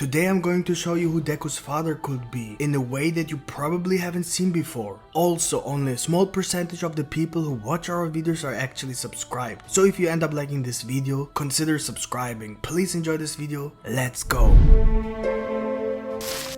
Today I'm going to show you who Deku's father could be in a way that you probably haven't seen before. Also, only a small percentage of the people who watch our videos are actually subscribed. So if you end up liking this video, consider subscribing. Please enjoy this video. Let's go.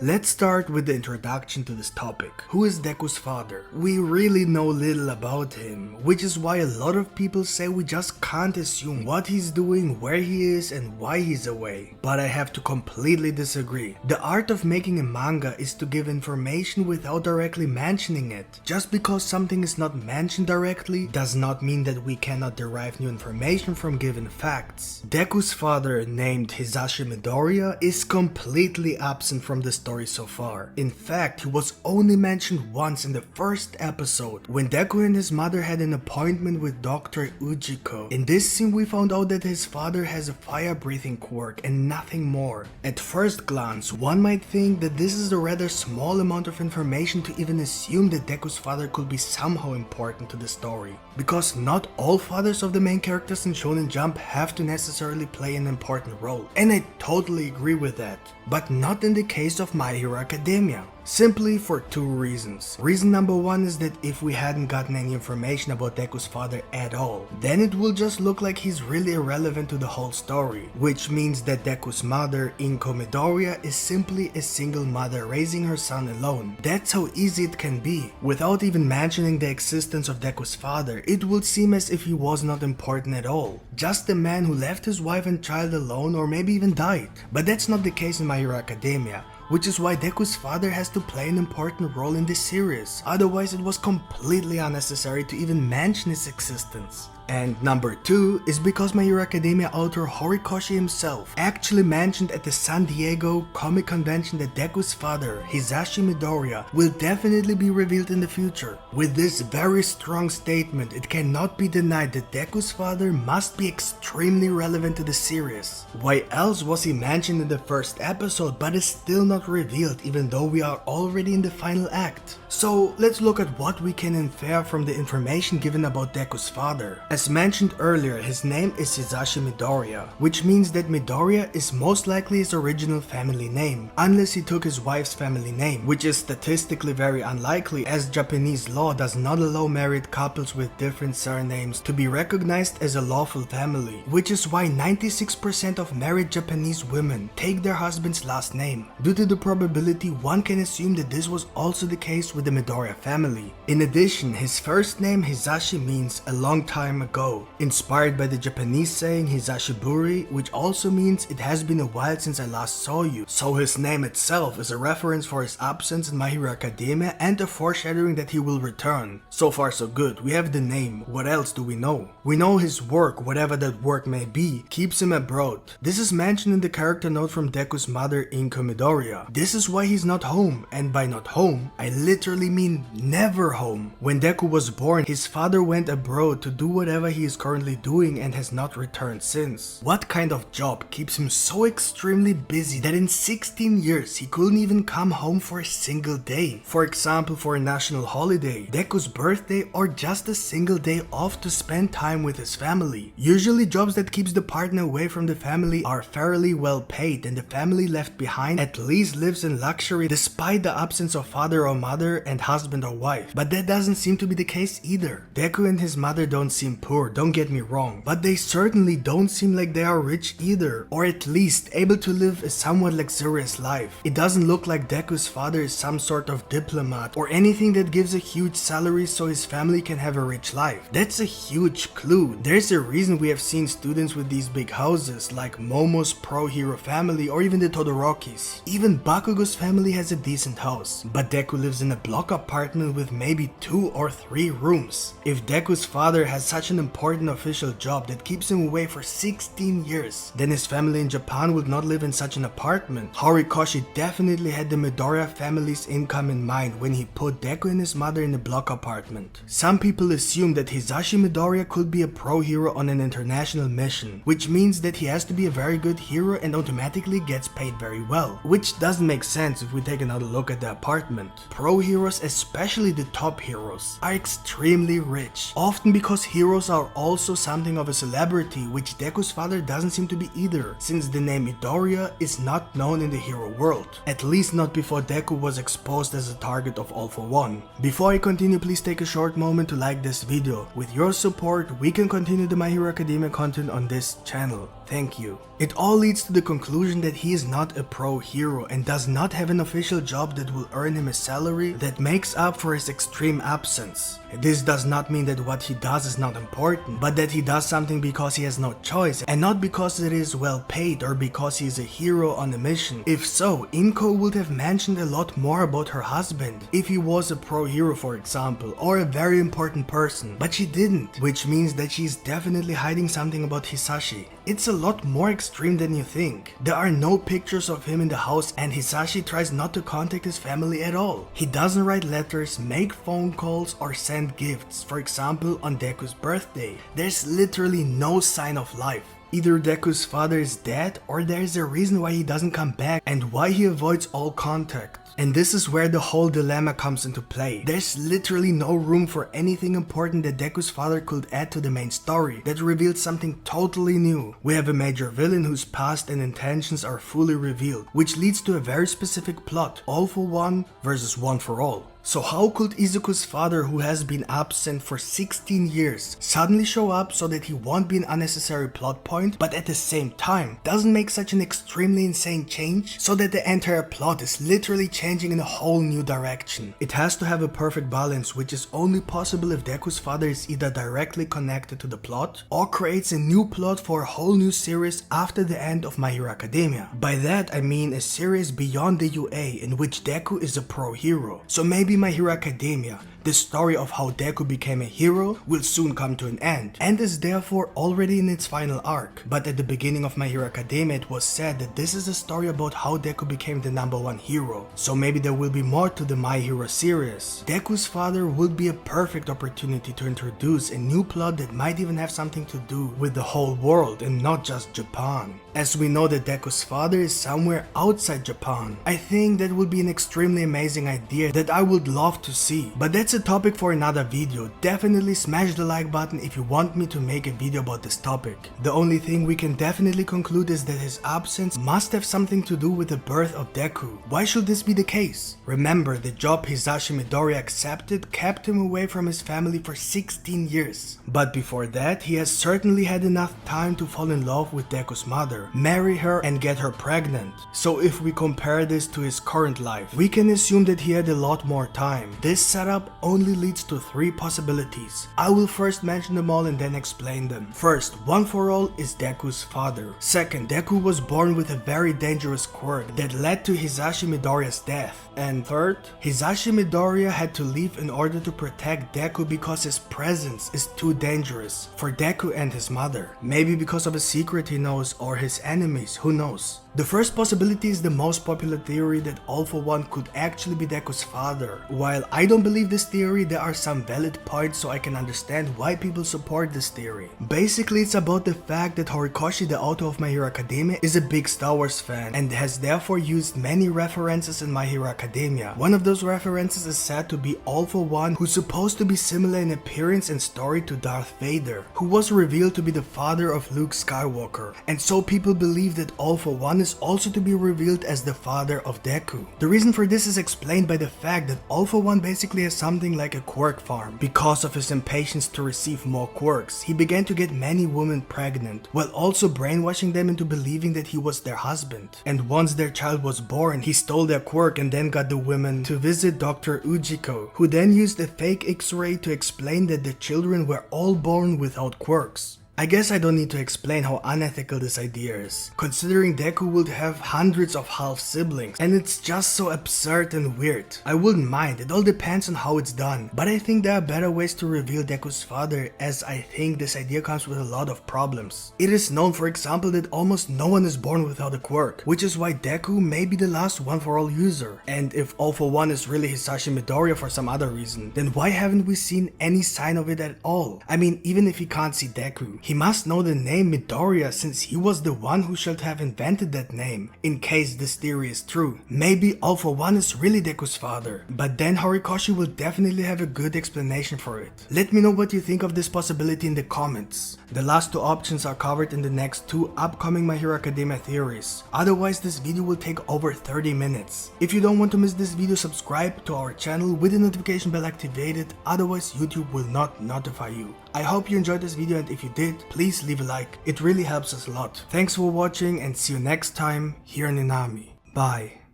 Let's start with the introduction to this topic. Who is Deku's father? We really know little about him, which is why a lot of people say we just can't assume what he's doing, where he is, and why he's away. But I have to completely disagree. The art of making a manga is to give information without directly mentioning it. Just because something is not mentioned directly does not mean that we cannot derive new information from given facts. Deku's father, named Hisashi Midoriya, is completely absent from the story so far. In fact, he was only mentioned once in the first episode, when Deku and his mother had an appointment with Dr. Ujiko. In this scene we found out that his father has a fire-breathing quirk and nothing more. At first glance, one might think that this is a rather small amount of information to even assume that Deku's father could be somehow important to the story, because not all fathers of the main characters in Shonen Jump have to necessarily play an important role, and I totally agree with that. But not in the case of My Hero Academia. Simply for two reasons. Reason number one is that if we hadn't gotten any information about Deku's father at all, then it will just look like he's really irrelevant to the whole story, which means that Deku's mother, Inko Midoriya, is simply a single mother raising her son alone. That's how easy it can be. Without even mentioning the existence of Deku's father, it would seem as if he was not important at all. Just a man who left his wife and child alone, or maybe even died. But that's not the case in My Hero Academia, which is why Deku's father has to play an important role in this series. Otherwise it was completely unnecessary to even mention his existence. And number two is because My Hero Academia author Horikoshi himself actually mentioned at the San Diego Comic Convention that Deku's father, Hisashi Midoriya, will definitely be revealed in the future. With this very strong statement, it cannot be denied that Deku's father must be extremely relevant to the series. Why else was he mentioned in the first episode but is still not revealed, even though we are already in the final act? So let's look at what we can infer from the information given about Deku's father. As mentioned earlier, his name is Hisashi Midoriya, which means that Midoriya is most likely his original family name, unless he took his wife's family name, which is statistically very unlikely as Japanese law does not allow married couples with different surnames to be recognized as a lawful family, which is why 96% of married Japanese women take their husband's last name. Due to the probability, one can assume that this was also the case with the Midoriya family. In addition, his first name Hisashi means a long time ago, inspired by the Japanese saying Hisashiburi, which also means it has been a while since I last saw you. So his name itself is a reference for his absence in My Hero Academia and a foreshadowing that he will return. So far so good, we have the name, what else do we know? We know his work, whatever that work may be, keeps him abroad. This is mentioned in the character note from Deku's mother Inko Midoriya. This is why he's not home, and by not home, I literally mean never home. When Deku was born, his father went abroad to do whatever he is currently doing and has not returned since. What kind of job keeps him so extremely busy that in 16 years he couldn't even come home for a single day? For example, for a national holiday, Deku's birthday, or just a single day off to spend time with his family. Usually jobs that keeps the partner away from the family are fairly well paid, and the family left behind at least lives in luxury despite the absence of father or mother and husband or wife. But that doesn't seem to be the case either. Deku and his mother don't seem poor, don't get me wrong, but they certainly don't seem like they are rich either, or at least able to live a somewhat luxurious life. It doesn't look like Deku's father is some sort of diplomat or anything that gives a huge salary so his family can have a rich life. That's a huge clue. There's a reason we have seen students with these big houses like Momo's Pro Hero family or even the Todorokis. Even Bakugo's family has a decent house, but Deku lives in a block apartment with maybe 2 or 3 rooms. If Deku's father has such an important official job that keeps him away for 16 years, then his family in Japan would not live in such an apartment. Horikoshi definitely had the Midoriya family's income in mind when he put Deku and his mother in a block apartment. Some people assume that Hisashi Midoriya could be a pro hero on an international mission, which means that he has to be a very good hero and automatically gets paid very well, which doesn't make sense if we take another look at the apartment. Pro heroes, especially the top heroes, are extremely rich, often because heroes heroes are also something of a celebrity, which Deku's father doesn't seem to be either, since the name Midoriya is not known in the hero world, at least not before Deku was exposed as a target of All For One. Before I continue, please take a short moment to like this video. With your support, we can continue the My Hero Academia content on this channel. Thank you. It all leads to the conclusion that he is not a pro hero and does not have an official job that will earn him a salary that makes up for his extreme absence. This does not mean that what he does is not important, but that he does something because he has no choice and not because it is well paid or because he is a hero on a mission. If so, Inko would have mentioned a lot more about her husband if he was a pro hero, for example, or a very important person, but she didn't, which means that she is definitely hiding something about Hisashi. It's a lot more extreme than you think. There are no pictures of him in the house and Hisashi tries not to contact his family at all. He doesn't write letters, make phone calls or send gifts, for example on Deku's birthday. There's literally no sign of life. Either Deku's father is dead or there's a reason why he doesn't come back and why he avoids all contact. And this is where the whole dilemma comes into play. There's literally no room for anything important that Deku's father could add to the main story that reveals something totally new. We have a major villain whose past and intentions are fully revealed, which leads to a very specific plot, All For One versus One For All. So how could Izuku's father, who has been absent for 16 years, suddenly show up so that he won't be an unnecessary plot point, but at the same time doesn't make such an extremely insane change so that the entire plot is literally changing in a whole new direction? It has to have a perfect balance, which is only possible if Deku's father is either directly connected to the plot or creates a new plot for a whole new series after the end of My Hero Academia. By that I mean a series beyond the UA in which Deku is a pro hero. So maybe My Hero Academia, the story of how Deku became a hero, will soon come to an end and is therefore already in its final arc. But at the beginning of My Hero Academia it was said that this is a story about how Deku became the #1 hero. So maybe there will be more to the My Hero series. Deku's father would be a perfect opportunity to introduce a new plot that might even have something to do with the whole world and not just Japan. As we know that Deku's father is somewhere outside Japan. I think that would be an extremely amazing idea that I would love to see. But that's a topic for another video. Definitely smash the like button if you want me to make a video about this topic. The only thing we can definitely conclude is that his absence must have something to do with the birth of Deku. Why should this be the case? Remember, the job Hisashi Midoriya accepted kept him away from his family for 16 years. But before that, he has certainly had enough time to fall in love with Deku's mother, marry her and get her pregnant. So if we compare this to his current life, we can assume that he had a lot more time. This setup only leads to 3 possibilities. I will first mention them all and then explain them. First, One For All is Deku's father. Second, Deku was born with a very dangerous quirk that led to Hisashi Midoriya's death. And third, Hisashi Midoriya had to leave in order to protect Deku because his presence is too dangerous for Deku and his mother. Maybe because of a secret he knows or his enemies, who knows. The first possibility is the most popular theory that All For One could actually be Deku's father. While I don't believe this theory, there are some valid points so I can understand why people support this theory. Basically, it's about the fact that Horikoshi, the author of My Hero Academia, is a big Star Wars fan and has therefore used many references in My Hero Academia. One of those references is said to be All For One, who's supposed to be similar in appearance and story to Darth Vader, who was revealed to be the father of Luke Skywalker. And so people believe that All For One is also to be revealed as the father of Deku. The reason for this is explained by the fact that All For One basically has something like a quirk farm. Because of his impatience to receive more quirks, he began to get many women pregnant, while also brainwashing them into believing that he was their husband. And once their child was born, he stole their quirk and then got the women to visit Dr. Ujiko, who then used a fake X-ray to explain that the children were all born without quirks. I guess I don't need to explain how unethical this idea is, considering Deku would have hundreds of half-siblings, and it's just so absurd and weird. I wouldn't mind, it all depends on how it's done, but I think there are better ways to reveal Deku's father, as I think this idea comes with a lot of problems. It is known, for example, that almost no one is born without a quirk, which is why Deku may be the last One For All user. And if All For One is really Hisashi Midoriya for some other reason, then why haven't we seen any sign of it at all? I mean, even if he can't see Deku, He must know the name Midoriya since he was the one who should have invented that name, in case this theory is true. Maybe All For One is really Deku's father, but then Horikoshi will definitely have a good explanation for it. Let me know what you think of this possibility in the comments. The last two options are covered in the next two upcoming My Hero Academia theories. Otherwise, this video will take over 30 minutes. If you don't want to miss this video, subscribe to our channel with the notification bell activated, otherwise YouTube will not notify you. I hope you enjoyed this video, and if you did, please leave a like. It really helps us a lot. Thanks for watching and see you next time here in Inami. Bye.